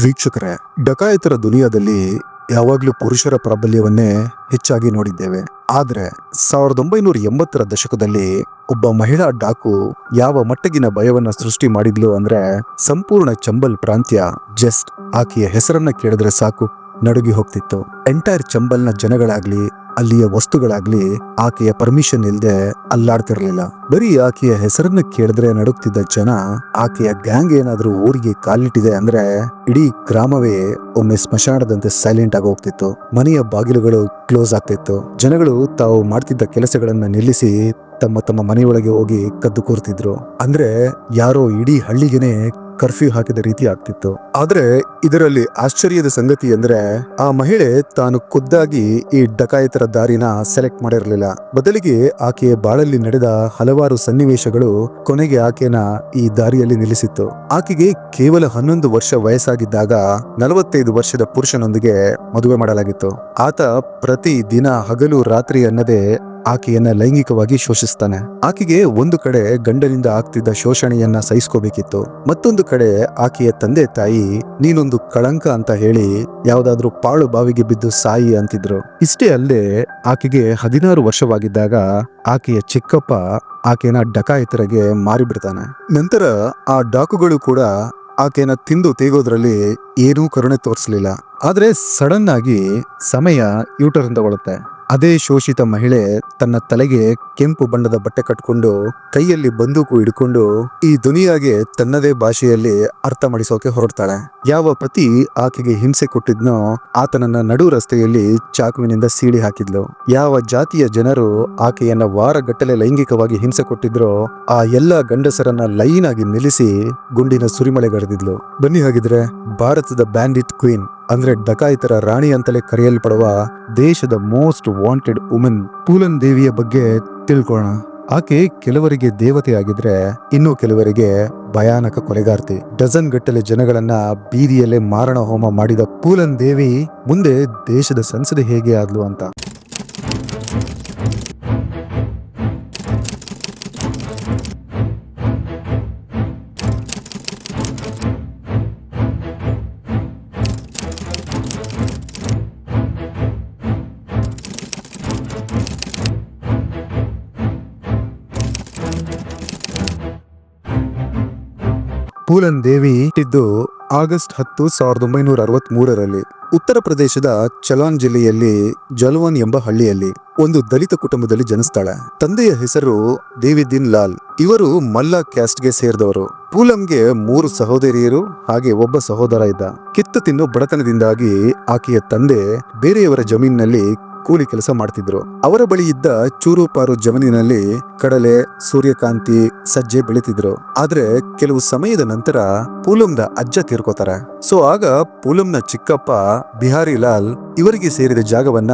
ವೀಕ್ಷಕರೇ, ಡಕಾಯಿತರ ದುನಿಯಾದಲ್ಲಿ ಯಾವಾಗಲೂ ಪುರುಷರ ಪ್ರಾಬಲ್ಯವನ್ನೇ ಹೆಚ್ಚಾಗಿ ನೋಡಿದ್ದೇವೆ. ಆದ್ರೆ 1980ರ ದಶಕದಲ್ಲಿ ಒಬ್ಬ ಮಹಿಳಾ ಡಾಕು ಯಾವ ಮಟ್ಟಗಿನ ಭಯವನ್ನ ಸೃಷ್ಟಿ ಮಾಡಿದ್ಲು ಅಂದ್ರೆ, ಸಂಪೂರ್ಣ ಚಂಬಲ್ ಪ್ರಾಂತ್ಯ ಜಸ್ಟ್ ಆಕೆಯ ಹೆಸರನ್ನ ಕೇಳಿದ್ರೆ ಸಾಕು ನಡುಗಿ ಹೋಗ್ತಿತ್ತು. ಎಂಟೈರ್ ಚಂಬಲ್ನ ಜನಗಳಾಗ್ಲಿ ಅಲ್ಲಿಯ ವಸ್ತುಗಳಾಗ್ಲಿ ಆಕೆಯ ಪರ್ಮಿಷನ್ ಇಲ್ಲದೆ ಅಲ್ಲಾಡ್ತಿರ್ಲಿಲ್ಲ. ಬರೀ ಆಕೆಯ ಹೆಸರನ್ನ ಕೇಳಿದ್ರೆ ನಡುಗ್ತಿದ್ದ ಜನ, ಆಕೆಯ ಗ್ಯಾಂಗ್ ಏನಾದ್ರೂ ಊರಿಗೆ ಕಾಲಿಟ್ಟಿದೆ ಅಂದ್ರೆ ಇಡೀ ಗ್ರಾಮವೇ ಒಮ್ಮೆ ಸ್ಮಶಾನದಂತೆ ಸೈಲೆಂಟ್ ಆಗಿ ಹೋಗ್ತಿತ್ತು. ಮನೆಯ ಬಾಗಿಲುಗಳು ಕ್ಲೋಸ್ ಆಗ್ತಿತ್ತು. ಜನಗಳು ತಾವು ಮಾಡ್ತಿದ್ದ ಕೆಲಸಗಳನ್ನ ನಿಲ್ಲಿಸಿ ತಮ್ಮ ತಮ್ಮ ಮನೆಯೊಳಗೆ ಹೋಗಿ ಕದ್ದು ಕೂರ್ತಿದ್ರು. ಅಂದ್ರೆ ಯಾರೋ ಇಡೀ ಹಳ್ಳಿಗೆನೆ ಕರ್ಫ್ಯೂ ಹಾಕಿದ ರೀತಿ ಆಗ್ತಿತ್ತು. ಆದ್ರೆ ಇದರಲ್ಲಿ ಆಶ್ಚರ್ಯದ ಸಂಗತಿ ಅಂದ್ರೆ, ಆ ಮಹಿಳೆ ತಾನು ಖುದ್ದಾಗಿ ಈ ಡಕಾಯಿತರ ದಾರಿನ ಸೆಲೆಕ್ಟ್ ಮಾಡಿರಲಿಲ್ಲ. ಬದಲಿಗೆ ಆಕೆಯ ಬಾಳಲ್ಲಿ ನಡೆದ ಹಲವಾರು ಸನ್ನಿವೇಶಗಳು ಕೊನೆಗೆ ಆಕೆನ ಈ ದಾರಿಯಲ್ಲಿ ನಿಲ್ಲಿಸಿತ್ತು. ಆಕೆಗೆ ಕೇವಲ 11 ವರ್ಷ ವಯಸ್ಸಾಗಿದ್ದಾಗ 45 ವರ್ಷದ ಪುರುಷನೊಂದಿಗೆ ಮದುವೆ ಮಾಡಲಾಗಿತ್ತು. ಆತ ಪ್ರತಿ ದಿನ ಹಗಲು ರಾತ್ರಿ ಅನ್ನದೇ ಆಕೆಯನ್ನ ಲೈಂಗಿಕವಾಗಿ ಶೋಷಿಸ್ತಾನೆ. ಆಕೆಗೆ ಒಂದು ಕಡೆ ಗಂಡನಿಂದ ಆಗ್ತಿದ್ದ ಶೋಷಣೆಯನ್ನ ಸಹಿಸ್ಕೋಬೇಕಿತ್ತು, ಮತ್ತೊಂದು ಕಡೆ ಆಕೆಯ ತಂದೆ ತಾಯಿ ನೀನೊಂದು ಕಳಂಕ ಅಂತ ಹೇಳಿ ಯಾವ್ದಾದ್ರೂ ಪಾಳು ಬಾವಿಗೆ ಬಿದ್ದು ಸಾಯಿ ಅಂತಿದ್ರು. ಇಷ್ಟೇ ಅಲ್ಲದೆ ಆಕೆಗೆ 16 ವರ್ಷವಾಗಿದ್ದಾಗ ಆಕೆಯ ಚಿಕ್ಕಪ್ಪ ಆಕೆನ ಡಕಾಯಿತರಿಗೆ ಮಾರಿಬಿಡ್ತಾನೆ. ನಂತರ ಆ ಡಾಕುಗಳು ಕೂಡ ಆಕೆನ ತಿಂದು ತೇಗೋದ್ರಲ್ಲಿ ಏನೂ ಕರುಣೆ ತೋರಿಸಲಿಲ್ಲ. ಆದ್ರೆ ಸಡನ್ ಆಗಿ ಸಮಯ ಯೂಟರ್ನ್ ತಗೊಳುತ್ತೆ. ಅದೇ ಶೋಷಿತ ಮಹಿಳೆ ತನ್ನ ತಲೆಗೆ ಕೆಂಪು ಬಣ್ಣದ ಬಟ್ಟೆ ಕಟ್ಕೊಂಡು ಕೈಯಲ್ಲಿ ಬಂದೂಕು ಹಿಡ್ಕೊಂಡು ಈ ದುನಿಯಾಗೆ ತನ್ನದೇ ಭಾಷೆಯಲ್ಲಿ ಅರ್ಥ ಮಾಡಿಸೋಕೆ ಹೊರಡ್ತಾಳೆ. ಯಾವ ಪತಿ ಆಕೆಗೆ ಹಿಂಸೆ ಕೊಟ್ಟಿದ್ನೋ ಆತನನ್ನ ನಡು ರಸ್ತೆಯಲ್ಲಿ ಚಾಕುವಿನಿಂದ ಸೀಳಿ ಹಾಕಿದ್ಲು. ಯಾವ ಜಾತಿಯ ಜನರು ಆಕೆಯನ್ನ ವಾರಗಟ್ಟಲೆ ಲೈಂಗಿಕವಾಗಿ ಹಿಂಸೆ ಕೊಟ್ಟಿದ್ರೋ ಆ ಎಲ್ಲಾ ಗಂಡಸರನ್ನ ಲೈನ್ ಆಗಿ ನಿಲ್ಲಿಸಿ ಗುಂಡಿನ ಸುರಿಮಳೆಗರೆದಿದ್ಲು. ಬನ್ನಿ ಹಾಗಿದ್ರೆ ಭಾರತದ ಬ್ಯಾಂಡಿಟ್ ಕ್ವೀನ್ ಅಂದ್ರೆ ಡಕಾಯಿತರ ರಾಣಿ ಅಂತಲೇ ಕರೆಯಲ್ಪಡುವ ದೇಶದ ಮೋಸ್ಟ್ ವಾಂಟೆಡ್ ವುಮೆನ್ ಪೂಲನ್ ದೇವಿಯ ಬಗ್ಗೆ ತಿಳ್ಕೊಳ್ಳೋಣ. ಆಕೆ ಕೆಲವರಿಗೆ ದೇವತೆ ಆಗಿದ್ರೆ ಇನ್ನು ಕೆಲವರಿಗೆ ಭಯಾನಕ ಕೊಲೆಗಾರ್ತಿ. ಡಜನ್ ಗಟ್ಟಲೆ ಜನಗಳನ್ನ ಬೀದಿಯಲ್ಲೇ ಮಾರಣ ಹೋಮ ಮಾಡಿದ ಪೂಲನ್ ದೇವಿ ಮುಂದೆ ದೇಶದ ಸಂಸದೆ ಹೇಗೆ ಆದ್ಲು ಅಂತ. ಪೂಲನ್ ದೇವಿ ಹುಟ್ಟಿದ್ದು ಆಗಸ್ಟ್ 10, 1963ರಲ್ಲಿ ಉತ್ತರ ಪ್ರದೇಶದ ಚಲಾನ್ ಜಿಲ್ಲೆಯಲ್ಲಿ ಜಲ್ವನ್ ಎಂಬ ಹಳ್ಳಿಯಲ್ಲಿ ಒಂದು ದಲಿತ ಕುಟುಂಬದಲ್ಲಿ ಜನಿಸ್ತಾಳೆ. ತಂದೆಯ ಹೆಸರು ದೇವಿದಿನ್ ಲಾಲ್. ಇವರು ಮಲ್ಲ ಕ್ಯಾಸ್ಟ್ಗೆ ಸೇರಿದವರು. ಪೂಲಂಗೆ 3 ಸಹೋದರಿಯರು ಹಾಗೆ ಒಬ್ಬ ಸಹೋದರ ಇದ್ದ. ಕಿತ್ತು ತಿನ್ನು ಬಡತನದಿಂದಾಗಿ ಆಕೆಯ ತಂದೆ ಬೇರೆಯವರ ಜಮೀನಿನಲ್ಲಿ ಕೂಲಿ ಕೆಲಸ ಮಾಡ್ತಿದ್ರು. ಅವರ ಬಳಿ ಇದ್ದ ಚೂರು ಪಾರು ಜಮೀನಿನಲ್ಲಿ ಕಡಲೆ, ಸೂರ್ಯಕಾಂತಿ, ಸಜ್ಜೆ ಬೆಳಿತಿದ್ರು. ಆದ್ರೆ ಕೆಲವು ಸಮಯದ ನಂತರ ಪೂಲಂನ ಅಜ್ಜ ತೀರ್ಕೋತಾರೆ. ಸೊ ಆಗ ಪೂಲಂನ ಚಿಕ್ಕಪ್ಪ ಬಿಹಾರಿ ಲಾಲ್ ಇವರಿಗೆ ಸೇರಿದ ಜಾಗವನ್ನ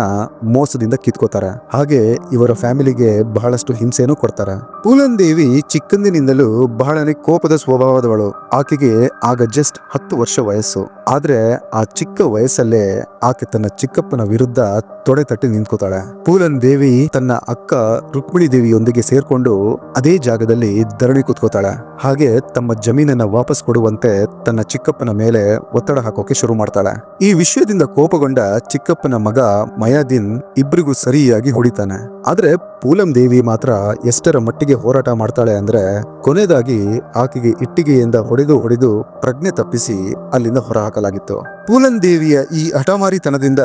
ಮೋಸದಿಂದ ಕಿತ್ಕೋತಾರೆ. ಹಾಗೆ ಇವರ ಫ್ಯಾಮಿಲಿಗೆ ಬಹಳಷ್ಟು ಹಿಂಸೆನೂ ಕೊಡ್ತಾರೆ. ಪೂಲನ್ ದೇವಿ ಚಿಕ್ಕಂದಿನಿಂದಲೂ ಬಹಳನೇ ಕೋಪದ ಸ್ವಭಾವದವಳು. ಆಕೆಗೆ ಆಗ ಜಸ್ಟ್ 10 ವರ್ಷ ವಯಸ್ಸು. ಆದ್ರೆ ಆ ಚಿಕ್ಕ ವಯಸ್ಸಲ್ಲೇ ಆಕೆ ತನ್ನ ಚಿಕ್ಕಪ್ಪನ ವಿರುದ್ಧ ತೊಡೆ ತಟ್ಟಿ ನಿಂತ್ಕೋತಾಳೆ. ಪೂಲನ್ ದೇವಿ ತನ್ನ ಅಕ್ಕ ರುಕ್ಮಿಣಿ ದೇವಿಯೊಂದಿಗೆ ಸೇರ್ಕೊಂಡು ಅದೇ ಜಾಗದಲ್ಲಿ ಧರಣಿ ಕೂತ್ಕೋತಾಳೆ. ಹಾಗೆ ತಮ್ಮ ಜಮೀನನ್ನ ವಾಪಸ್ ಕೊಡುವಂತೆ ತನ್ನ ಚಿಕ್ಕಪ್ಪನ ಮೇಲೆ ಒತ್ತಡ ಹಾಕೋಕೆ ಶುರು ಮಾಡ್ತಾಳೆ. ಈ ವಿಷಯದಿಂದ ಕೋಪಗೊಂಡ ಚಿಕ್ಕಪ್ಪನ ಮಗ ಮಯಾದಿನ್ ಇಬ್ಬರಿಗೂ ಸರಿಯಾಗಿ ಹೊಡಿತಾನೆ. ಆದ್ರೆ ಪೂಲಂ ದೇವಿ ಮಾತ್ರ ಎಷ್ಟರ ಮಟ್ಟಿಗೆ ಹೋರಾಟ ಮಾಡ್ತಾಳೆ ಅಂದ್ರೆ, ಕೊನೆಯದಾಗಿ ಆಕೆಗೆ ಇಟ್ಟಿಗೆಯಿಂದ ಹೊಡೆದು ಪ್ರಜ್ಞೆ ತಪ್ಪಿಸಿ ಅಲ್ಲಿಂದ ಹೊರ ಹಾಕಲಾಗಿತ್ತು. ಪೂಲನ್ ದೇವಿಯ ಈ ಹಠಮಾರಿತನದಿಂದ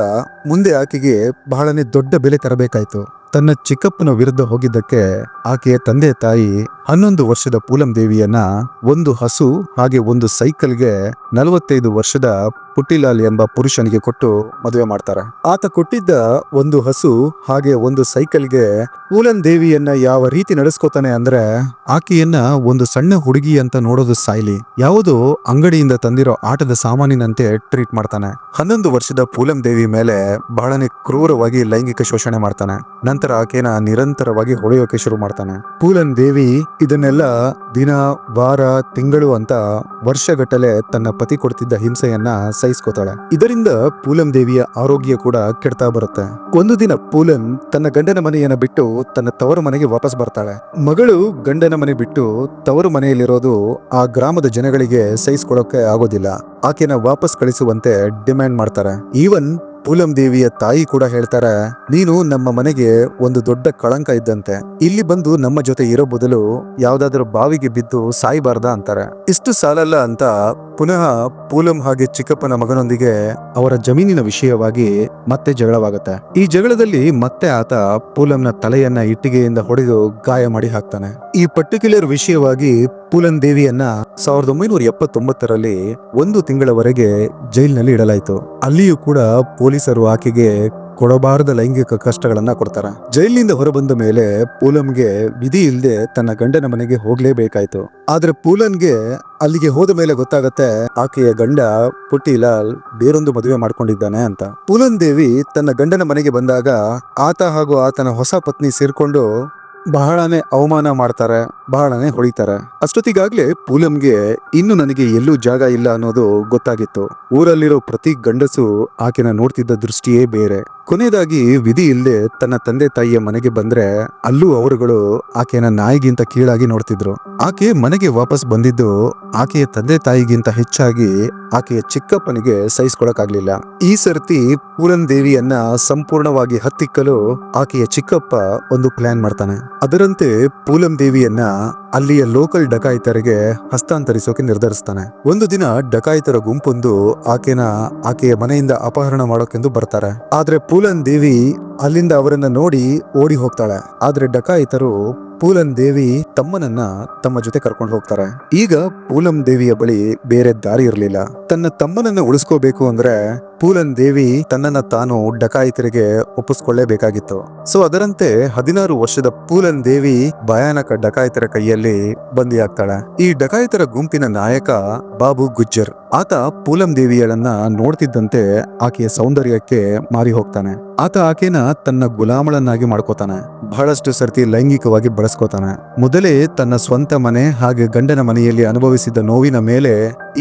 ಮುಂದೆ ಆಕೆಗೆ ಬಹಳನೇ ದೊಡ್ಡ ಬೆಲೆ ತರಬೇಕಾಯ್ತು. ತನ್ನ ಚಿಕ್ಕಪ್ಪನ ವಿರುದ್ಧ ಹೋಗಿದ್ದಕ್ಕೆ ಆಕೆಯ ತಂದೆ ತಾಯಿ 11 ವರ್ಷದ ಪೂಲಂ ದೇವಿಯನ್ನ ಒಂದು ಹಸು ಹಾಗೆ ಒಂದು ಸೈಕಲ್ಗೆ 45 ವರ್ಷದ ಪುಟ್ಟಿಲಾಲ್ ಎಂಬ ಪುರುಷನಿಗೆ ಕೊಟ್ಟು ಮದುವೆ ಮಾಡ್ತಾರೆ. ಆತ ಕೊಟ್ಟಿದ್ದ ಒಂದು ಹಸು ಹಾಗೆ ಒಂದು ಸೈಕಲ್ಗೆ ಪೂಲನ್ ದೇವಿಯನ್ನ ಯಾವ ರೀತಿ ನಡೆಸ್ಕೋತಾನೆ ಅಂದ್ರೆ, ಆಕೆಯನ್ನ ಒಂದು ಸಣ್ಣ ಹುಡುಗಿ ಅಂತ ನೋಡೋದು ಸಾಯ್ಲಿ, ಯಾವುದೋ ಅಂಗಡಿಯಿಂದ ತಂದಿರೋ ಆಟದ ಸಾಮಾನಿನಂತೆ ಟ್ರೀಟ್ ಮಾಡ್ತಾನೆ. 11 ವರ್ಷದ ಪೂಲಂ ದೇವಿ ಮೇಲೆ ಬಹಳನೇ ಕ್ರೂರವಾಗಿ ಲೈಂಗಿಕ ಶೋಷಣೆ ಮಾಡ್ತಾನೆ. ನಂತರ ಆಕೆನ ನಿರಂತರವಾಗಿ ಹೊಡೆಯೋಕೆ ಶುರು ಮಾಡ್ತಾನೆ. ಪೂಲನ್ ದೇವಿ ಇದನ್ನೆಲ್ಲ ದಿನ, ವಾರ, ತಿಂಗಳು ಅಂತ ವರ್ಷಗಟ್ಟಲೆ ತನ್ನ ಪತಿ ಕೊಡ್ತಿದ್ದ ಹಿಂಸೆಯನ್ನ ಸಹಿಸ್ಕೋತಾಳೆ. ಇದರಿಂದ ಪೂಲಂ ದೇವಿಯ ಆರೋಗ್ಯ ಕೂಡ ಕೆಡ್ತಾ ಬರುತ್ತೆ. ಒಂದು ದಿನ ಪೂಲಂ ತನ್ನ ಗಂಡನ ಮನೆಯನ್ನ ಬಿಟ್ಟು ತನ್ನ ತವರು ಮನೆಗೆ ವಾಪಸ್ ಬರ್ತಾಳೆ. ಮಗಳು ಗಂಡನ ಮನೆ ಬಿಟ್ಟು ತವರು ಮನೆಯಲ್ಲಿರೋದು ಆ ಗ್ರಾಮದ ಜನಗಳಿಗೆ ಸಹಿಸ್ಕೊಳ್ಳೋಕೆ ಆಗೋದಿಲ್ಲ. ಆಕೆನ ವಾಪಸ್ ಕಳಿಸುವಂತೆ ಡಿಮ್ಯಾಂಡ್ ಮಾಡ್ತಾರೆ. ಈವನ್ ಪೂಲಂ ದೇವಿಯ ತಾಯಿ ಕೂಡ ಹೇಳ್ತಾರೆ, ನೀನು ನಮ್ಮ ಮನೆಗೆ ಒಂದು ದೊಡ್ಡ ಕಳಂಕ ಇದ್ದಂತೆ, ಇಲ್ಲಿ ಬಂದು ನಮ್ಮ ಜೊತೆ ಇರೋ ಬದಲು ಯಾವ್ದಾದ್ರು ಬಾವಿಗೆ ಬಿದ್ದು ಸಾಯ್ಬಾರ್ದ ಅಂತಾರೆ. ಇಷ್ಟು ಸಾಲಲ್ಲ ಅಂತ ಪುನಃ ಪೂಲಂ ಹಾಗೆ ಚಿಕ್ಕಪ್ಪನ ಮಗನೊಂದಿಗೆ ಅವರ ಜಮೀನಿನ ವಿಷಯವಾಗಿ ಮತ್ತೆ ಜಗಳವಾಗುತ್ತೆ. ಈ ಜಗಳದಲ್ಲಿ ಮತ್ತೆ ಆತ ಪೂಲಂನ ತಲೆಯನ್ನ ಇಟ್ಟಿಗೆಯಿಂದ ಹೊಡೆದು ಗಾಯ ಮಾಡಿ ಹಾಕ್ತಾನೆ. ಈ ಪರ್ಟಿಕ್ಯುಲರ್ ವಿಷಯವಾಗಿ ಪೂಲಂ ದೇವಿಯನ್ನ 1979ರಲ್ಲಿ 1 ತಿಂಗಳವರೆಗೆ ಜೈಲಿನಲ್ಲಿ ಇಡಲಾಯಿತು. ಅಲ್ಲಿಯೂ ಕೂಡ ಪೊಲೀಸರು ಆಕೆಗೆ ಕೊಡಬಾರದ ಲೈಂಗಿಕ ಕಷ್ಟಗಳನ್ನ ಕೊಡ್ತಾರೆ. ಜೈಲಿನಿಂದ ಹೊರಬಂದ ಮೇಲೆ ಪೂಲಂಗೆ ವಿಧಿ ಇಲ್ಲದೆ ತನ್ನ ಗಂಡನ ಮನೆಗೆ ಹೋಗ್ಲೇಬೇಕಾಯ್ತು. ಆದ್ರೆ ಪೂಲನ್ಗೆ ಅಲ್ಲಿಗೆ ಹೋದ ಮೇಲೆ ಗೊತ್ತಾಗತ್ತೆ ಆಕೆಯ ಗಂಡ ಪುಟ್ಟಿಲಾಲ್ ಬೇರೊಂದು ಮದುವೆ ಮಾಡ್ಕೊಂಡಿದ್ದಾನೆ ಅಂತ. ಪೂಲನ್ ದೇವಿ ತನ್ನ ಗಂಡನ ಮನೆಗೆ ಬಂದಾಗ ಆತ ಹಾಗೂ ಆತನ ಹೊಸ ಪತ್ನಿ ಸೇರ್ಕೊಂಡು ಬಹಳನೇ ಅವಮಾನ ಮಾಡ್ತಾರೆ, ಬಹಳನೇ ಹೊಡಿತಾರೆ. ಅಷ್ಟೊತ್ತಿಗಾಗ್ಲೇ ಪೂಲಂಗೆ ಇನ್ನು ನನಗೆ ಎಲ್ಲೂ ಜಾಗ ಇಲ್ಲ ಅನ್ನೋದು ಗೊತ್ತಾಗಿತ್ತು. ಊರಲ್ಲಿರೋ ಪ್ರತಿ ಗಂಡಸು ಆಕೆನ ನೋಡ್ತಿದ್ದ ದೃಷ್ಟಿಯೇ ಬೇರೆ. ಕೊನೆಯದಾಗಿ ವಿಧಿ ಇಲ್ಲದೆ ತನ್ನ ತಂದೆ ತಾಯಿಯ ಮನೆಗೆ ಬಂದ್ರೆ ಅಲ್ಲೂ ಅವರುಗಳು ಆಕೆನ ನಾಯಿಗಿಂತ ಕೀಳಾಗಿ ನೋಡ್ತಿದ್ರು. ಆಕೆ ಮನೆಗೆ ವಾಪಸ್ ಬಂದಿದ್ದು ಆಕೆಯ ತಂದೆ ತಾಯಿಗಿಂತ ಹೆಚ್ಚಾಗಿ ಆಕೆಯ ಚಿಕ್ಕಪ್ಪನಿಗೆ ಸಹಿಸ್ಕೊಳಕ್ಕಾಗ್ಲಿಲ್ಲ. ಈ ಸರ್ತಿ ಪೂಲನ್ ದೇವಿಯನ್ನ ಸಂಪೂರ್ಣವಾಗಿ ಹತ್ತಿಕ್ಕಲು ಆಕೆಯ ಚಿಕ್ಕಪ್ಪ ಒಂದು ಪ್ಲಾನ್ ಮಾಡ್ತಾನೆ. ಅದರಂತೆ ಪೂಲಂ ದೇವಿಯನ್ನ ಅಲ್ಲಿಯ ಲೋಕಲ್ ಡಕಾಯಿತರಿಗೆ ಹಸ್ತಾಂತರಿಸೋಕೆ ನಿರ್ಧರಿಸ್ತಾನೆ. ಒಂದು ದಿನ ಡಕಾಯಿತರ ಗುಂಪೊಂದು ಆಕೆಯ ಮನೆಯಿಂದ ಅಪಹರಣ ಮಾಡೋಕೆಂದು ಬರ್ತಾರೆ. ಆದ್ರೆ ಪೂಲನ್ ದೇವಿ ಅಲ್ಲಿಂದ ಅವರನ್ನ ನೋಡಿ ಓಡಿ ಹೋಗ್ತಾಳೆ. ಆದ್ರೆ ಡಕಾಯಿತರು ಪೂಲನ್ ದೇವಿ ತಮ್ಮನನ್ನ ತಮ್ಮ ಜೊತೆ ಕರ್ಕೊಂಡು ಹೋಗ್ತಾರೆ. ಈಗ ಪೂಲಂ ದೇವಿಯ ಬಳಿ ಬೇರೆ ದಾರಿ ಇರಲಿಲ್ಲ. ತನ್ನ ತಮ್ಮನನ್ನ ಉಳಿಸ್ಕೋಬೇಕು ಅಂದ್ರೆ ಪೂಲನ್ ದೇವಿ ತನ್ನನ್ನ ತಾನು ಡಕಾಯಿತರಿಗೆ ಒಪ್ಪಿಸ್ಕೊಳ್ಳೇಬೇಕಾಗಿತ್ತು. ಸೊ ಅದರಂತೆ 16 ವರ್ಷದ ಪೂಲನ್ ದೇವಿ ಭಯಾನಕ ಡಕಾಯಿತರ ಕೈಯಲ್ಲಿ ಬಂದಿಯಾಗ್ತಾಳೆ. ಈ ಡಕಾಯಿತರ ಗುಂಪಿನ ನಾಯಕ ಬಾಬು ಗುಜ್ಜರ್. ಆತ ಪೂಲಂ ದೇವಿಯಳನ್ನ ನೋಡ್ತಿದ್ದಂತೆ ಆಕೆಯ ಸೌಂದರ್ಯಕ್ಕೆ ಮಾರಿ ಹೋಗ್ತಾನೆ. ಆತ ಆಕೆನ ತನ್ನ ಗುಲಾಮಳನ್ನಾಗಿ ಮಾಡ್ಕೋತಾನೆ. ಬಹಳಷ್ಟು ಸರ್ತಿ ಲೈಂಗಿಕವಾಗಿ ಬಳಸ್ಕೋತಾನೆ. ಮೊದಲೇ ತನ್ನ ಸ್ವಂತ ಮನೆ ಹಾಗೆ ಗಂಡನ ಮನೆಯಲ್ಲಿ ಅನುಭವಿಸಿದ ನೋವಿನ ಮೇಲೆ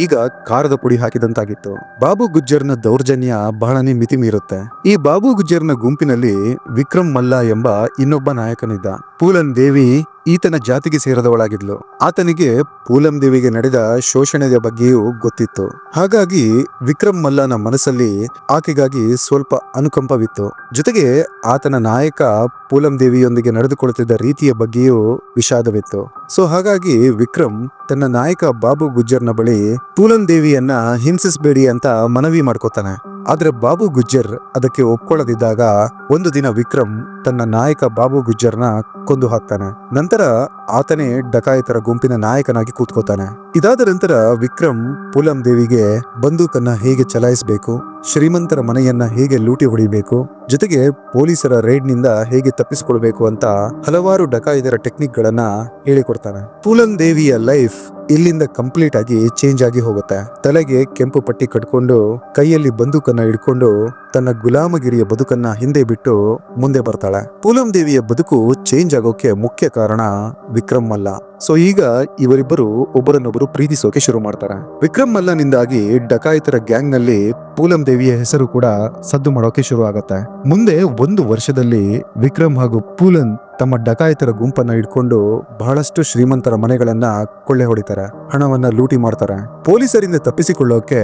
ಈಗ ಖಾರದ ಪುಡಿ ಹಾಕಿದಂತಾಗಿತ್ತು. ಬಾಬು ಗುಜ್ಜರ್ನ ದೌರ್ಜನ್ಯ ಬಹಳನೇ ಮಿತಿ ಮೀರುತ್ತೆ. ಈ ಬಾಬು ಗುಜ್ಜರ್ನ ಗುಂಪಿನಲ್ಲಿ ವಿಕ್ರಮ್ ಮಲ್ಲ ಎಂಬ ಇನ್ನೊಬ್ಬ ನಾಯಕನಿದ್ದ. ಪೂಲನ್ ದೇವಿ ಈತನ ಜಾತಿಗೆ ಸೇರಿದವಳಾಗಿದ್ಲು. ಆತನಿಗೆ ಪೂಲಂ ದೇವಿಗೆ ನಡೆದ ಶೋಷಣೆಯ ಬಗ್ಗೆಯೂ ಗೊತ್ತಿತ್ತು. ಹಾಗಾಗಿ ವಿಕ್ರಮ್ ಮಲ್ಲನ ಮನಸ್ಸಲ್ಲಿ ಆಕೆಗಾಗಿ ಸ್ವಲ್ಪ ಅನುಕಂಪವಿತ್ತು. ಜೊತೆಗೆ ಆತನ ನಾಯಕ ಪೂಲಂ ದೇವಿಯೊಂದಿಗೆ ನಡೆದುಕೊಳ್ಳುತ್ತಿದ್ದ ರೀತಿಯ ಬಗ್ಗೆಯೂ ವಿಷಾದವಿತ್ತು. ಸೊ ಹಾಗಾಗಿ ವಿಕ್ರಮ್ ತನ್ನ ನಾಯಕ ಬಾಬು ಗುಜ್ಜರ್ನ ಬಳಿ ಪೂಲಂ ದೇವಿಯನ್ನ ಹಿಂಸಿಸಬೇಡಿ ಅಂತ ಮನವಿ ಮಾಡ್ಕೋತಾನೆ. ಆದ್ರೆ ಬಾಬು ಗುಜ್ಜರ್ ಅದಕ್ಕೆ ಒಪ್ಕೊಳ್ಳದಿದ್ದಾಗ ಒಂದು ದಿನ ವಿಕ್ರಮ್ ತನ್ನ ನಾಯಕ ಬಾಬು ಗುಜ್ಜರ್ನ ಕೊಂದು ಹಾಕ್ತಾನೆ. ನಂತರ ಆತನೇ ಡಕಾಯಿತರ ಗುಂಪಿನ ನಾಯಕನಾಗಿ ಕೂತ್ಕೋತಾನೆ. ಇದಾದ ನಂತರ ವಿಕ್ರಮ್ ಪೂಲಂ ದೇವಿಗೆ ಬಂದೂಕನ್ನ ಹೇಗೆ ಚಲಾಯಿಸಬೇಕು, ಶ್ರೀಮಂತರ ಮನೆಯನ್ನ ಹೇಗೆ ಲೂಟಿ ಹೊಡಿಬೇಕು, ಜೊತೆಗೆ ಪೊಲೀಸರ ರೈಡ್ ನಿಂದ ಹೇಗೆ ತಪ್ಪಿಸಿಕೊಳ್ಬೇಕು ಅಂತ ಹಲವಾರು ಡಕಾಯಿತರ ಟೆಕ್ನಿಕ್ ಗಳನ್ನ ಹೇಳಿಕೊಡ್ತಾನೆ. ಪೂಲಂ ದೇವಿಯ ಲೈಫ್ ಇಲ್ಲಿಂದ ಕಂಪ್ಲೀಟ್ ಆಗಿ ಚೇಂಜ್ ಆಗಿ ಹೋಗುತ್ತೆ. ತಲೆಗೆ ಕೆಂಪು ಪಟ್ಟಿ ಕಟ್ಕೊಂಡು ಕೈಯಲ್ಲಿ ಬಂದೂಕನ್ನ ಹಿಡ್ಕೊಂಡು ತನ್ನ ಗುಲಾಮಗಿರಿಯ ಬದುಕನ್ನ ಹಿಂದೆ ಬಿಟ್ಟು ಮುಂದೆ ಬರ್ತಾಳೆ. ಪೂಲಂ ದೇವಿಯ ಬದುಕು ಚೇಂಜ್ ಆಗೋಕೆ ಮುಖ್ಯ ಕಾರಣ ವಿಕ್ರಮ್ ಮಲ್ಲ. ಸೊ ಈಗ ಇವರಿಬ್ಬರು ಒಬ್ಬರನ್ನೊಬ್ಬರು ಪ್ರೀತಿಸೋಕೆ ಶುರು ಮಾಡ್ತಾರೆ. ವಿಕ್ರಮ್ ಮಲ್ಲನಿಂದಾಗಿ ಡಕಾಯಿತರ ಗ್ಯಾಂಗ್ ನಲ್ಲಿ ಪೂಲಂ ದೇವಿಯ ಹೆಸರು ಕೂಡ ಸದ್ದು ಮಾಡೋಕೆ ಶುರು ಆಗತ್ತೆ. ಮುಂದೆ 1 ವರ್ಷದಲ್ಲಿ ವಿಕ್ರಮ್ ಹಾಗೂ ಪೂಲನ್ ತಮ್ಮ ಡಕಾಯಿತರ ಗುಂಪನ್ನ ಇಟ್ಕೊಂಡು ಬಹಳಷ್ಟು ಶ್ರೀಮಂತರ ಮನೆಗಳನ್ನ ಕೊಳ್ಳೆ ಹೊಡಿತಾರೆ, ಹಣವನ್ನ ಲೂಟಿ ಮಾಡ್ತಾರೆ. ಪೊಲೀಸರಿಂದ ತಪ್ಪಿಸಿಕೊಳ್ಳೋಕೆ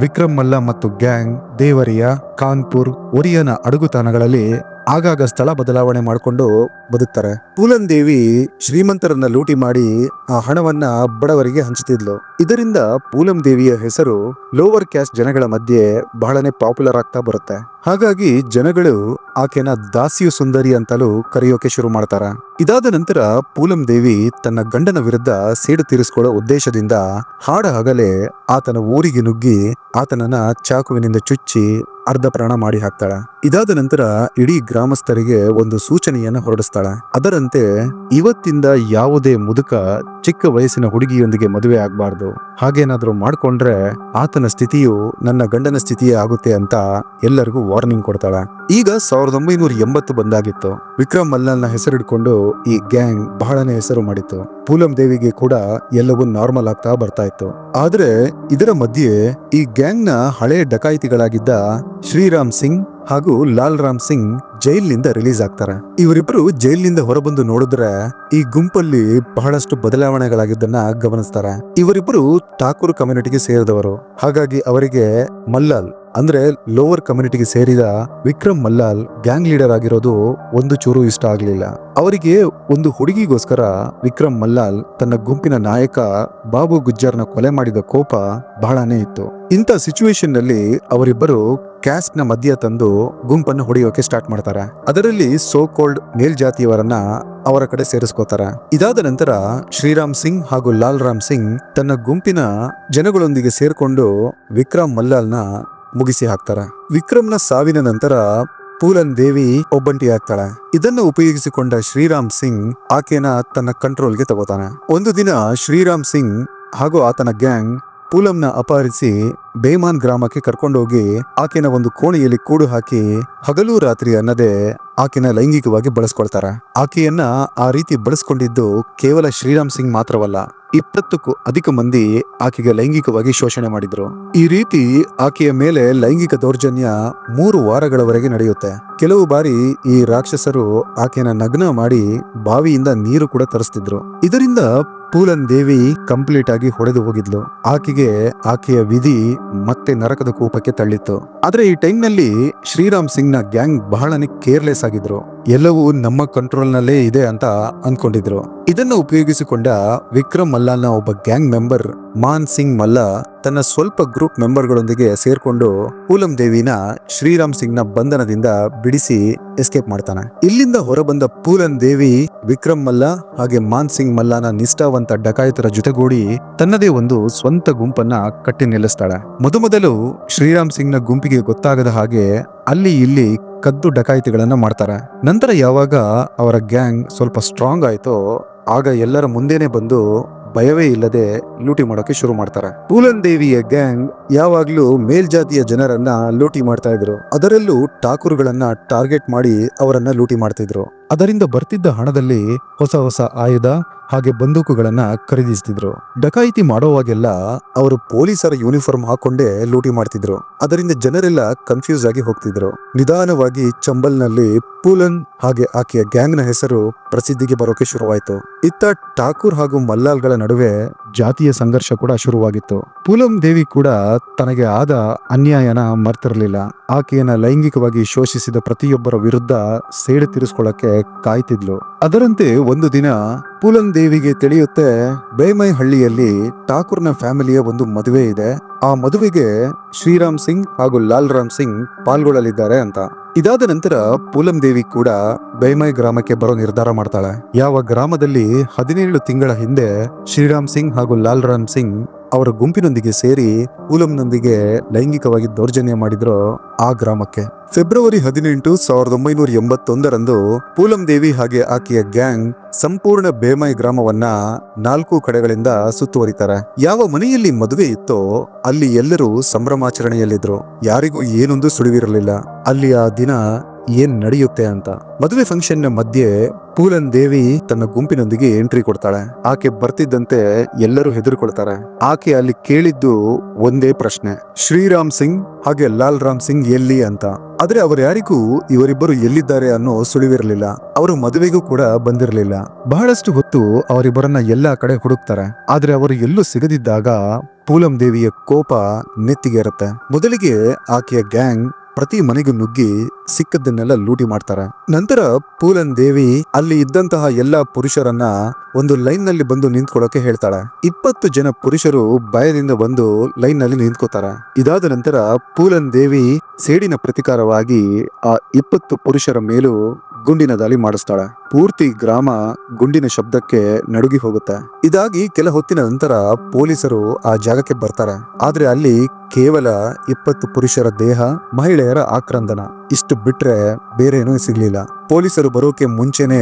ವಿಕ್ರಮ್ ಮಲ್ಲ ಮತ್ತು ಗ್ಯಾಂಗ್ ದೇವರಿಯಾ, ಕಾನ್ಪುರ್, ಒರಿಯನ ಅಡಗುತಾಣಗಳಲ್ಲಿ ಆಗಾಗ ಸ್ಥಳ ಬದಲಾವಣೆ ಮಾಡಿಕೊಂಡು ಬದುಕ್ತಾರೆ. ಪೂಲನ್ ದೇವಿ ಶ್ರೀಮಂತರನ್ನ ಲೂಟಿ ಮಾಡಿ ಆ ಹಣವನ್ನ ಬಡವರಿಗೆ ಹಂಚುತ್ತಿದ್ಲು. ಇದರಿಂದ ಪೂಲಂ ದೇವಿಯ ಹೆಸರು ಲೋವರ್ ಕ್ಯಾಸ್ಟ್ ಜನಗಳ ಮಧ್ಯೆ ಬಹಳನೇ ಪಾಪ್ಯುಲರ್ ಆಗ್ತಾ ಬರುತ್ತೆ. ಹಾಗಾಗಿ ಜನಗಳು ಆಕೆನ ದಾಸಿಯು ಸುಂದರಿ ಅಂತಲೂ ಕರೆಯೋಕೆ ಶುರು ಮಾಡ್ತಾರೆ. ಇದಾದ ನಂತರ ಪೂಲಂ ದೇವಿ ತನ್ನ ಗಂಡನ ವಿರುದ್ಧ ಸೇಡು ತೀರಿಸಿಕೊಳ್ಳೋ ಉದ್ದೇಶದಿಂದ ಹಾಡ ಹಗಲೇ ಆತನ ಊರಿಗೆ ನುಗ್ಗಿ ಆತನನ್ನ ಚಾಕುವಿನಿಂದ ಚುಚ್ಚಿ ಅರ್ಧ ಪ್ರಾಣ ಮಾಡಿ ಹಾಕ್ತಾಳೆ. ಇದಾದ ನಂತರ ಇಡೀ ಗ್ರಾಮಸ್ಥರಿಗೆ ಒಂದು ಸೂಚನೆಯನ್ನ ಹೊರಡಿಸ್ತಾಳೆ. ಅದರಂತೆ ಇವತ್ತಿಂದ ಯಾವುದೇ ಮುದುಕ ಚಿಕ್ಕ ವಯಸ್ಸಿನ ಹುಡುಗಿಯೊಂದಿಗೆ ಮದುವೆ ಆಗ್ಬಾರ್ದು, ಹಾಗೇನಾದ್ರೂ ಮಾಡ್ಕೊಂಡ್ರೆ ಆತನ ಸ್ಥಿತಿಯು ನನ್ನ ಗಂಡನ ಸ್ಥಿತಿಯೇ ಆಗುತ್ತೆ ಅಂತ ಎಲ್ಲರಿಗೂ ವಾರ್ನಿಂಗ್ ಕೊಡ್ತಾಳೆ. ಈಗ 1980 ಬಂದಾಗಿತ್ತು. ವಿಕ್ರಮ್ ಮಲ್ಲಾಲ್ನ ಹೆಸರಿಡ್ಕೊಂಡು ಈ ಗ್ಯಾಂಗ್ ಬಹಳನೇ ಹೆಸರು ಮಾಡಿತ್ತು. ಪೂಲಂ ದೇವಿಗೆ ಕೂಡ ಎಲ್ಲವೂ ನಾರ್ಮಲ್ ಆಗ್ತಾ ಬರ್ತಾ ಇತ್ತು. ಆದ್ರೆ ಇದರ ಮಧ್ಯೆ ಈ ಗ್ಯಾಂಗ್ ನ ಹಳೆ ಡಕಾಯಿತಿಗಳಾಗಿದ್ದ ಶ್ರೀರಾಮ್ ಸಿಂಗ್ ಹಾಗೂ ಲಾಲ್ ರಾಮ್ ಸಿಂಗ್ ಜೈಲಿನಿಂದ ರಿಲೀಸ್ ಆಗ್ತಾರೆ. ಇವರಿಬ್ರು ಜೈಲಿನಿಂದ ಹೊರಬಂದು ನೋಡಿದ್ರೆ ಈ ಗುಂಪಲ್ಲಿ ಬಹಳಷ್ಟು ಬದಲಾವಣೆಗಳಾಗಿದ್ದನ್ನ ಗಮನಿಸ್ತಾರೆ. ಇವರಿಬ್ರು ಠಾಕೂರ್ ಕಮ್ಯುನಿಟಿಗೆ ಸೇರಿದವರು. ಹಾಗಾಗಿ ಅವರಿಗೆ ಮಲ್ಲಾಲ್ ಅಂದ್ರೆ ಲೋವರ್ ಕಮ್ಯುನಿಟಿಗೆ ಸೇರಿದ ವಿಕ್ರಮ್ ಮಲ್ಲಾಲ್ ಗ್ಯಾಂಗ್ ಲೀಡರ್ ಆಗಿರೋದು ಒಂದು ಚೂರು ಇಷ್ಟ ಆಗ್ಲಿಲ್ಲ. ಅವರಿಗೆ ಒಂದು ಹುಡುಗಿಗೋಸ್ಕರ ವಿಕ್ರಮ್ ಮಲ್ಲಾಲ್ ತನ್ನ ಗುಂಪಿನ ನಾಯಕ ಬಾಬು ಗುಜ್ಜರ್ನ ಕೊಲೆ ಮಾಡಿದ ಕೋಪ ಬಹಳನೇ ಇತ್ತು. ಇಂಥ ಸಿಚುವೇಶನ್ ನಲ್ಲಿ ಅವರಿಬ್ಬರು ಕ್ಯಾಸ್ಟ್ ನ ಮಧ್ಯ ತಂದು ಗುಂಪನ್ನು ಹೊಡೆಯೋಕೆ ಸ್ಟಾರ್ಟ್ ಮಾಡ್ತಾರೆ. ಅದರಲ್ಲಿ ಸೋ ಕೋಲ್ಡ್ ಮೇಲ್ಜಾತಿಯವರನ್ನ ಅವರ ಕಡೆ ಸೇರಿಸ್ಕೋತಾರೆ. ಇದಾದ ನಂತರ ಶ್ರೀರಾಮ್ ಸಿಂಗ್ ಹಾಗೂ ಲಾಲ್ ರಾಮ್ ಸಿಂಗ್ ತನ್ನ ಗುಂಪಿನ ಜನಗಳೊಂದಿಗೆ ಸೇರ್ಕೊಂಡು ವಿಕ್ರಮ್ ಮಲ್ಲಾಲ್ನ ಮುಗಿಸಿ ಹಾಕ್ತಾರೆ. ವಿಕ್ರಮ್ನ ಸಾವಿನ ನಂತರ ಪೂಲನ್ ದೇವಿ ಒಬ್ಬಂಟಿ ಆಗ್ತಾಳೆ. ಇದನ್ನು ಉಪಯೋಗಿಸಿಕೊಂಡ ಶ್ರೀರಾಮ್ ಸಿಂಗ್ ಆಕೆನ ತನ್ನ ಕಂಟ್ರೋಲ್ಗೆ ತಗೋತಾನೆ. ಒಂದು ದಿನ ಶ್ರೀರಾಮ್ ಸಿಂಗ್ ಹಾಗೂ ಆತನ ಗ್ಯಾಂಗ್ ಪೂಲಂನ ಅಪಹರಿಸಿ ಬೇಮಾನ್ ಗ್ರಾಮಕ್ಕೆ ಕರ್ಕೊಂಡೋಗಿ ಆಕೆನ ಒಂದು ಕೋಣೆಯಲ್ಲಿ ಕೂಡು ಹಾಕಿ ಹಗಲು ರಾತ್ರಿ ಅನ್ನದೇ ಆಕೆನ ಲೈಂಗಿಕವಾಗಿ ಬಳಸ್ಕೊಳ್ತಾರೆ. ಆಕೆಯನ್ನ ಆ ರೀತಿ ಬಳಸ್ಕೊಂಡಿದ್ದು ಕೇವಲ ಶ್ರೀರಾಮ್ ಸಿಂಗ್ ಮಾತ್ರವಲ್ಲ, 20ಕ್ಕೂ ಅಧಿಕ ಮಂದಿ ಆಕೆಗೆ ಲೈಂಗಿಕವಾಗಿ ಶೋಷಣೆ ಮಾಡಿದ್ರು. ಈ ರೀತಿ ಆಕೆಯ ಮೇಲೆ ಲೈಂಗಿಕ ದೌರ್ಜನ್ಯ 3 ವಾರಗಳವರೆಗೆ ನಡೆಯುತ್ತೆ. ಕೆಲವು ಬಾರಿ ಈ ರಾಕ್ಷಸರು ಆಕೆನ ನಗ್ನ ಮಾಡಿ ಬಾವಿಯಿಂದ ನೀರು ಕೂಡ ತರಿಸ್ತಿದ್ರು. ಇದರಿಂದ ಪೂಲನ್ ದೇವಿ ಕಂಪ್ಲೀಟ್ ಆಗಿ ಹೊಡೆದು ಹೋಗಿದ್ಲು. ಆಕೆಯ ವಿಧಿ ಮತ್ತೆ ನರಕದ ಕೂಪಕ್ಕೆ ತಳ್ಳಿತ್ತು. ಆದ್ರೆ ಈ ಟೈಮ್ ನಲ್ಲಿ ಶ್ರೀರಾಮ್ ಸಿಂಗ್ ನ ಗ್ಯಾಂಗ್ ಬಹಳನೇ ಕೇರ್ಲೆಸ್ ಆಗಿದ್ರು. ಎಲ್ಲವೂ ನಮ್ಮ ಕಂಟ್ರೋಲ್ ನಲ್ಲೇ ಇದೆ ಅಂತ ಅನ್ಕೊಂಡಿದ್ರು. ಇದನ್ನು ಉಪಯೋಗಿಸಿಕೊಂಡ ವಿಕ್ರಮ್ ಮಲ್ಲಾಲ್ನ ಒಬ್ಬ ಗ್ಯಾಂಗ್ ಮೆಂಬರ್ ಮಾನ್ ಸಿಂಗ್ ಮಲ್ಲಾ ತನ್ನ ಸ್ವಲ್ಪ ಗ್ರೂಪ್ ಮೆಂಬರ್ಗಳೊಂದಿಗೆ ಸೇರ್ಕೊಂಡು ಪೂಲಂ ದೇವಿನ ಶ್ರೀರಾಮ್ ಸಿಂಗ್ ನ ಬಂಧನದಿಂದ ಬಿಡಿಸಿ ಎಸ್ಕೇಪ್ ಮಾಡ್ತಾನೆ. ಇಲ್ಲಿಂದ ಹೊರಬಂದ ಪೂಲನ್ ದೇವಿ ವಿಕ್ರಮ್ ಮಲ್ಲಾ ಹಾಗೆ ಮಾನ್ ಸಿಂಗ್ ಮಲ್ಲಾನ ನಿಷ್ಠಾವಂತ ಡಕಾಯಿತರ ಜೊತೆಗೂಡಿ ತನ್ನದೇ ಒಂದು ಸ್ವಂತ ಗುಂಪನ್ನ ಕಟ್ಟಿ ನಿಲ್ಲಿಸ್ತಾಳೆ. ಮೊದಲು ಶ್ರೀರಾಮ್ ಸಿಂಗ್ ನ ಗುಂಪಿಗೆ ಗೊತ್ತಾಗದ ಹಾಗೆ ಅಲ್ಲಿ ಇಲ್ಲಿ ಕದ್ದು ಡಕಾಯಿತಿಗಳನ್ನ ಮಾಡ್ತಾರೆ. ನಂತರ ಯಾವಾಗ ಅವರ ಗ್ಯಾಂಗ್ ಸ್ವಲ್ಪ ಸ್ಟ್ರಾಂಗ್ ಆಯ್ತೋ ಆಗ ಎಲ್ಲರ ಮುಂದೆನೆ ಬಂದು ಭಯವೇ ಇಲ್ಲದೆ ಲೂಟಿ ಮಾಡೋಕೆ ಶುರು ಮಾಡ್ತಾರೆ. ಪೂಲನ್ ದೇವಿಯ ಗ್ಯಾಂಗ್ ಯಾವಾಗ್ಲೂ ಮೇಲ್ಜಾತಿಯ ಜನರನ್ನ ಲೂಟಿ ಮಾಡ್ತಾ ಇದ್ರು. ಅದರಲ್ಲೂ ಠಾಕೂರ್ಗಳನ್ನ ಟಾರ್ಗೆಟ್ ಮಾಡಿ ಅವರನ್ನ ಲೂಟಿ ಮಾಡ್ತಿದ್ರು. ಅದರಿಂದ ಬರ್ತಿದ್ದ ಹಣದಲ್ಲಿ ಹೊಸ ಆಯುಧ ಹಾಗೆ ಬಂದೂಕುಗಳನ್ನ ಖರೀದಿಸ್ತಿದ್ರು. ಡಕಾಯಿತಿ ಮಾಡೋವಾಗೆಲ್ಲ ಅವರು ಪೊಲೀಸರ ಯೂನಿಫಾರ್ಮ್ ಹಾಕೊಂಡೇ ಲೂಟಿ ಮಾಡ್ತಿದ್ರು. ಅದರಿಂದ ಜನರೆಲ್ಲ ಕನ್ಫ್ಯೂಸ್ ಆಗಿ ಹೋಗ್ತಿದ್ರು. ನಿಧಾನವಾಗಿ ಚಂಬಲ್ನಲ್ಲಿ ಪೂಲನ್ ಹಾಗೆ ಆಕೆಯ ಗ್ಯಾಂಗ್ ನ ಹೆಸರು ಪ್ರಸಿದ್ಧಿಗೆ ಬರೋಕೆ ಶುರುವಾಯ್ತು. ಇತ್ತ ಠಾಕೂರ್ ಹಾಗೂ ಮಲ್ಲಾಲ್ಗಳ ನಡುವೆ ಜಾತಿಯ ಸಂಘರ್ಷ ಕೂಡ ಶುರುವಾಗಿತ್ತು. ಪೂಲಂ ದೇವಿ ಕೂಡ ತನಗೆ ಆದ ಅನ್ಯಾಯನ ಮರ್ತಿರ್ಲಿಲ್ಲ. ಆಕೆಯನ್ನ ಲೈಂಗಿಕವಾಗಿ ಶೋಷಿಸಿದ ಪ್ರತಿಯೊಬ್ಬರ ವಿರುದ್ಧ ಸೇಡು ತೀರಿಸ್ಕೊಳ್ಳಕ್ಕೆ ಕಾಯ್ತಿದ್ಲು. ಅದರಂತೆ ಒಂದು ದಿನ ಪೂಲಂ ದೇವಿಗೆ ತಿಳಿಯುತ್ತೆ ಬೇಮೈ ಹಳ್ಳಿಯಲ್ಲಿ ಠಾಕೂರ್ನ ಫ್ಯಾಮಿಲಿಯ ಒಂದು ಮದುವೆ ಇದೆ. ಆ ಮದುವೆಗೆ ಶ್ರೀರಾಮ್ ಸಿಂಗ್ ಹಾಗೂ ಲಾಲ್ ರಾಮ್ ಸಿಂಗ್ ಪಾಲ್ಗೊಳ್ಳಲಿದ್ದಾರೆ ಅಂತ. ಇದಾದ ನಂತರ ಪೂಲಂ ದೇವಿ ಕೂಡ ಬೇಮೈ ಗ್ರಾಮಕ್ಕೆ ಬರೋ ನಿರ್ಧಾರ ಮಾಡ್ತಾಳೆ. ಯಾವ ಗ್ರಾಮದಲ್ಲಿ 17 ತಿಂಗಳ ಹಿಂದೆ ಶ್ರೀರಾಮ್ ಸಿಂಗ್ ಹಾಗೂ ಲಾಲ್ ರಾಮ್ ಸಿಂಗ್ ಅವರ ಗುಂಪಿನೊಂದಿಗೆ ಸೇರಿ ಪೂಲಂನೊಂದಿಗೆ ಲೈಂಗಿಕವಾಗಿ ದೌರ್ಜನ್ಯ ಮಾಡಿದ್ರು ಆ ಗ್ರಾಮಕ್ಕೆ. ಫೆಬ್ರವರಿ 18, 1981ರಂದು ಪೂಲಂ ದೇವಿ ಹಾಗೆ ಆಕೆಯ ಗ್ಯಾಂಗ್ ಸಂಪೂರ್ಣ ಬೇಮೈ ಗ್ರಾಮವನ್ನ 4 ಕಡೆಗಳಿಂದ ಸುತ್ತುವರಿತಾರೆ. ಯಾವ ಮನೆಯಲ್ಲಿ ಮದುವೆ ಇತ್ತೋ ಅಲ್ಲಿ ಎಲ್ಲರೂ ಸಂಭ್ರಮಾಚರಣೆಯಲ್ಲಿದ್ರು. ಯಾರಿಗೂ ಏನೊಂದು ಸುಳಿವಿರಲಿಲ್ಲ ಅಲ್ಲಿ ಆ ದಿನ ಏನ್ ನಡೆಯುತ್ತೆ ಅಂತ. ಮದುವೆ ಫಂಕ್ಷನ್ ನ ಮಧ್ಯೆ ಪೂಲನ್ ದೇವಿ ತನ್ನ ಗುಂಪಿನೊಂದಿಗೆ ಎಂಟ್ರಿ ಕೊಡ್ತಾಳೆ. ಆಕೆ ಬರ್ತಿದ್ದಂತೆ ಎಲ್ಲರೂ ಹೆದರ್ಕೊಳ್ತಾರೆ. ಆಕೆ ಅಲ್ಲಿ ಕೇಳಿದ್ದು ಒಂದೇ ಪ್ರಶ್ನೆ, ಶ್ರೀರಾಮ್ ಸಿಂಗ್ ಹಾಗೆ ಲಾಲ್ ರಾಮ್ ಸಿಂಗ್ ಎಲ್ಲಿ ಅಂತ. ಆದ್ರೆ ಅವರು ಯಾರಿಗೂ ಇವರಿಬ್ಬರು ಎಲ್ಲಿದ್ದಾರೆ ಅನ್ನೋ ಸುಳಿವಿರಲಿಲ್ಲ. ಅವರು ಮದುವೆಗೂ ಕೂಡ ಬಂದಿರಲಿಲ್ಲ. ಬಹಳಷ್ಟು ಹೊತ್ತು ಅವರಿಬ್ಬರನ್ನ ಎಲ್ಲಾ ಕಡೆ ಹುಡುಕ್ತಾರೆ. ಆದ್ರೆ ಅವರು ಎಲ್ಲೂ ಸಿಗದಿದ್ದಾಗ ಪೂಲಂ ದೇವಿಯ ಕೋಪ ನೆತ್ತಿಗೇರುತ್ತೆ. ಮೊದಲಿಗೆ ಆಕೆಯ ಗ್ಯಾಂಗ್ ಪ್ರತಿ ಮನೆಗೂ ನುಗ್ಗಿ ಸಿಕ್ಕದ್ದನ್ನೆಲ್ಲ ಲೂಟಿ ಮಾಡ್ತಾರೆ. ನಂತರ ಪೂಲನ್ ದೇವಿ ಅಲ್ಲಿ ಇದ್ದಂತಹ ಎಲ್ಲಾ ಪುರುಷರನ್ನ ಒಂದು ಲೈನ್ ನಲ್ಲಿ ಬಂದು ನಿಂತ್ಕೊಳ್ಳೋಕೆ ಹೇಳ್ತಾಳೆ. 20 ಜನ ಪುರುಷರು ಭಯದಿಂದ ಬಂದು ಲೈನ್ ನಲ್ಲಿ ನಿಂತ್ಕೋತಾರೆ. ಇದಾದ ನಂತರ ಪೂಲನ್ ದೇವಿ ಸೇಡಿನ ಪ್ರತಿಕಾರವಾಗಿ ಆ 20 ಪುರುಷರ ಮೇಲೂ ಗುಂಡಿನ ದಾಳಿ ಮಾಡಿಸ್ತಾಳೆ. ಪೂರ್ತಿ ಗ್ರಾಮ ಗುಂಡಿನ ಶಬ್ದಕ್ಕೆ ನಡುಗಿ ಹೋಗುತ್ತೆ. ಇದಾಗಿ ಕೆಲ ಹೊತ್ತಿನ ನಂತರ ಪೊಲೀಸರು ಆ ಜಾಗಕ್ಕೆ ಬರ್ತಾರೆ. ಆದ್ರೆ ಅಲ್ಲಿ ಕೇವಲ 20 ಪುರುಷರ ದೇಹ, ಮಹಿಳೆಯರ ಆಕ್ರಂದನ, ಇಷ್ಟು ಬಿಟ್ರೆ ಬೇರೆ ಏನೂ ಸಿಗ್ಲಿಲ್ಲ. ಪೊಲೀಸರು ಬರೋಕೆ ಮುಂಚೆನೆ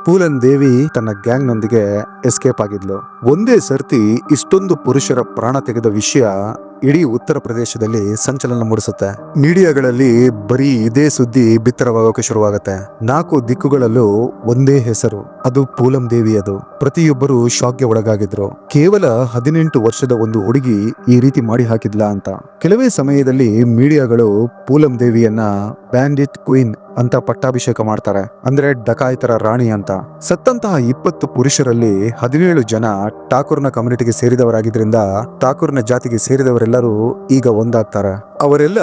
ಪೂಲನ್ ದೇವಿ ತನ್ನ ಗ್ಯಾಂಗ್ ನೊಂದಿಗೆ ಎಸ್ಕೇಪ್ ಆಗಿದ್ಲು. ಒಂದೇ ಸರ್ತಿ ಇಷ್ಟೊಂದು ಪುರುಷರ ಪ್ರಾಣ ತೆಗೆದ ವಿಷಯ ಇಡೀ ಉತ್ತರ ಪ್ರದೇಶದಲ್ಲಿ ಸಂಚಲನ ಮೂಡಿಸುತ್ತೆ. ಮೀಡಿಯಾಗಳಲ್ಲಿ ಬರೀ ಇದೇ ಸುದ್ದಿ ಬಿತ್ತರವಾಗೋಕೆ ಶುರುವಾಗತ್ತೆ. 4 ದಿಕ್ಕುಗಳಲ್ಲೂ ಒಂದೇ ಹೆಸರು, ಅದು ಪೂಲಂ ದೇವಿಯದು. ಪ್ರತಿಯೊಬ್ಬರು ಶಾಕ್ಗೆ ಒಳಗಾಗಿದ್ರು. ಕೇವಲ 18 ವರ್ಷದ ಒಂದು ಹುಡುಗಿ ಈ ರೀತಿ ಮಾಡಿ ಹಾಕಿದ್ಲಾ ಅಂತ. ಕೆಲವೇ ಸಮಯದಲ್ಲಿ ಮೀಡಿಯಾಗಳು ಪೂಲಂ ದೇವಿಯನ್ನ ಬ್ಯಾಂಡಿಟ್ ಕ್ವೀನ್ ಅಂತ ಪಟ್ಟಾಭಿಷೇಕ ಮಾಡ್ತಾರೆ. ಅಂದ್ರೆ ಡಕಾಯಿತರ ರಾಣಿ ಅಂತ. ಸತ್ತಂತಹ 20 ಪುರುಷರಲ್ಲಿ 17 ಜನ ಠಾಕೂರ್ನ ಕಮ್ಯುನಿಟಿಗೆ ಸೇರಿದವರಾಗಿದ್ರಿಂದ ಠಾಕೂರ್ನ ಜಾತಿಗೆ ಸೇರಿದವರೆಲ್ಲರೂ ಈಗ ಒಂದಾಗ್ತಾರೆ. ಅವರೆಲ್ಲ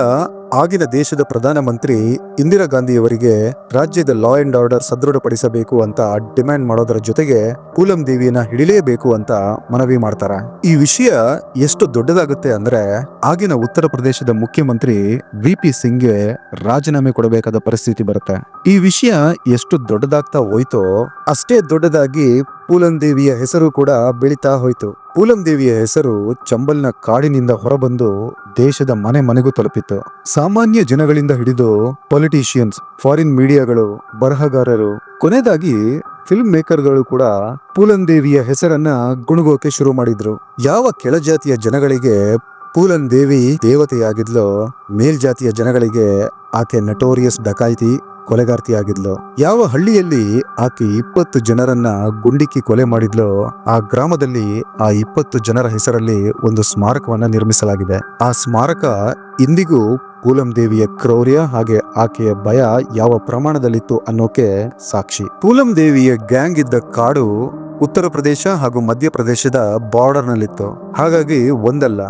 ಆಗಿನ ದೇಶದ ಪ್ರಧಾನ ಮಂತ್ರಿ ಇಂದಿರಾ ಗಾಂಧಿಯವರಿಗೆ ರಾಜ್ಯದ ಲಾ ಅಂಡ್ ಆರ್ಡರ್ ಸದೃಢಪಡಿಸಬೇಕು ಅಂತ ಡಿಮ್ಯಾಂಡ್ ಮಾಡೋದರ ಜೊತೆಗೆ ಪೂಲಂ ದೇವಿಯನ್ನ ಹಿಡಿಲೇಬೇಕು ಅಂತ ಮನವಿ ಮಾಡ್ತಾರೆ. ಈ ವಿಷಯ ಎಷ್ಟು ದೊಡ್ಡದಾಗುತ್ತೆ ಅಂದ್ರೆ ಆಗಿನ ಉತ್ತರ ಪ್ರದೇಶದ ಮುಖ್ಯಮಂತ್ರಿ VP ಸಿಂಗ್ಗೆ ರಾಜೀನಾಮೆ ಕೊಡಬೇಕಾದ ಪರಿಸ್ಥಿತಿ ಬರುತ್ತೆ. ಈ ವಿಷಯ ಎಷ್ಟು ದೊಡ್ಡದಾಗ್ತಾ ಹೋಯ್ತೋ ಅಷ್ಟೇ ದೊಡ್ಡದಾಗಿ ಪೂಲಂ ದೇವಿಯ ಹೆಸರು ಕೂಡ ಬೆಳೀತಾ ಹೋಯ್ತು. ಪೂಲಂ ದೇವಿಯ ಹೆಸರು ಚಂಬಲ್ನ ಕಾಡಿನಿಂದ ಹೊರಬಂದು ದೇಶದ ಮನೆ ಮನೆಗೂ ತಲುಪಿತ್ತು. ಸಾಮಾನ್ಯ ಜನಗಳಿಂದ ಹಿಡಿದು ಪೊಲಿಟಿಷಿಯನ್ಸ್, ಫಾರಿನ್ ಮೀಡಿಯಾಗಳು, ಬರಹಗಾರರು, ಕೊನೆಯದಾಗಿ ಫಿಲ್ಮ್ ಮೇಕರ್ಗಳು ಕೂಡ ಪೂಲಂ ದೇವಿಯ ಹೆಸರನ್ನ ಗುಣಗೋಕೆ ಶುರು ಮಾಡಿದ್ರು. ಯಾವ ಕೆಳಜಾತಿಯ ಜನಗಳಿಗೆ ಪೂಲಂ ದೇವಿ ದೇವತೆಯಾಗಿದ್ಲೋ, ಮೇಲ್ಜಾತಿಯ ಜನಗಳಿಗೆ ಆಕೆ ನಟೋರಿಯಸ್ ಡಕಾಯಿತಿ ಕೊಲೆಗಾರ್ತಿಯಾಗಿದ್ಲು. ಯಾವ ಹಳ್ಳಿಯಲ್ಲಿ ಆಕೆ 20 ಜನರನ್ನ ಗುಂಡಿಕ್ಕಿ ಕೊಲೆ ಮಾಡಿದ್ಲೋ ಆ ಗ್ರಾಮದಲ್ಲಿ ಆ 20 ಜನರ ಹೆಸರಲ್ಲಿ ಒಂದು ಸ್ಮಾರಕವನ್ನ ನಿರ್ಮಿಸಲಾಗಿದೆ. ಆ ಸ್ಮಾರಕ ಇಂದಿಗೂ ಪೂಲಂ ದೇವಿಯ ಕ್ರೌರ್ಯ ಹಾಗೆ ಆಕೆಯ ಭಯ ಯಾವ ಪ್ರಮಾಣದಲ್ಲಿತ್ತು ಅನ್ನೋಕೆ ಸಾಕ್ಷಿ. ಪೂಲಂ ದೇವಿಯ ಗ್ಯಾಂಗ್ ಇದ್ದ ಕಾಡು ಉತ್ತರ ಪ್ರದೇಶ ಹಾಗೂ ಮಧ್ಯಪ್ರದೇಶದ ಬಾರ್ಡರ್ ನಲ್ಲಿತ್ತು. ಹಾಗಾಗಿ ಒಂದಲ್ಲ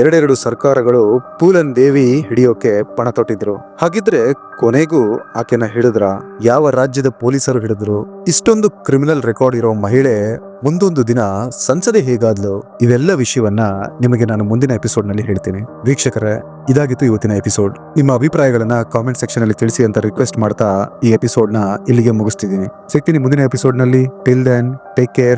ಎರಡೆರಡು ಸರ್ಕಾರಗಳು ಪೂಲಂ ದೇವಿ ಹಿಡಿಯೋಕೆ ಪಣ ತೊಟ್ಟಿದ್ರು. ಹಾಗಿದ್ರೆ ಕೊನೆಗೂ ಆಕೆನ ಹಿಡಿದ್ರ? ಯಾವ ರಾಜ್ಯದ ಪೊಲೀಸರು ಹಿಡಿದ್ರು? ಇಷ್ಟೊಂದು ಕ್ರಿಮಿನಲ್ ರೆಕಾರ್ಡ್ ಇರೋ ಮಹಿಳೆ ಮುಂದೊಂದು ದಿನ ಸಂಸದೆ ಹೇಗಾದ್ಲು? ಇವೆಲ್ಲ ವಿಷಯವನ್ನ ನಿಮಗೆ ನಾನು ಮುಂದಿನ ಎಪಿಸೋಡ್ ನಲ್ಲಿ ಹೇಳ್ತೀನಿ. ವೀಕ್ಷಕರೇ, ಇದಾಗಿತ್ತು ಇವತ್ತಿನ ಎಪಿಸೋಡ್. ನಿಮ್ಮ ಅಭಿಪ್ರಾಯಗಳನ್ನ ಕಾಮೆಂಟ್ ಸೆಕ್ಷನ್ ಅಲ್ಲಿ ತಿಳಿಸಿ ಅಂತ ರಿಕ್ವೆಸ್ಟ್ ಮಾಡ್ತಾ ಈ ಎಪಿಸೋಡ್ ನ ಇಲ್ಲಿಗೆ ಮುಗಿಸ್ತಿದ್ದೀನಿ. ಸಿಗ್ತೀನಿ ಮುಂದಿನ ಎಪಿಸೋಡ್ ನಲ್ಲಿ. Till then, take care.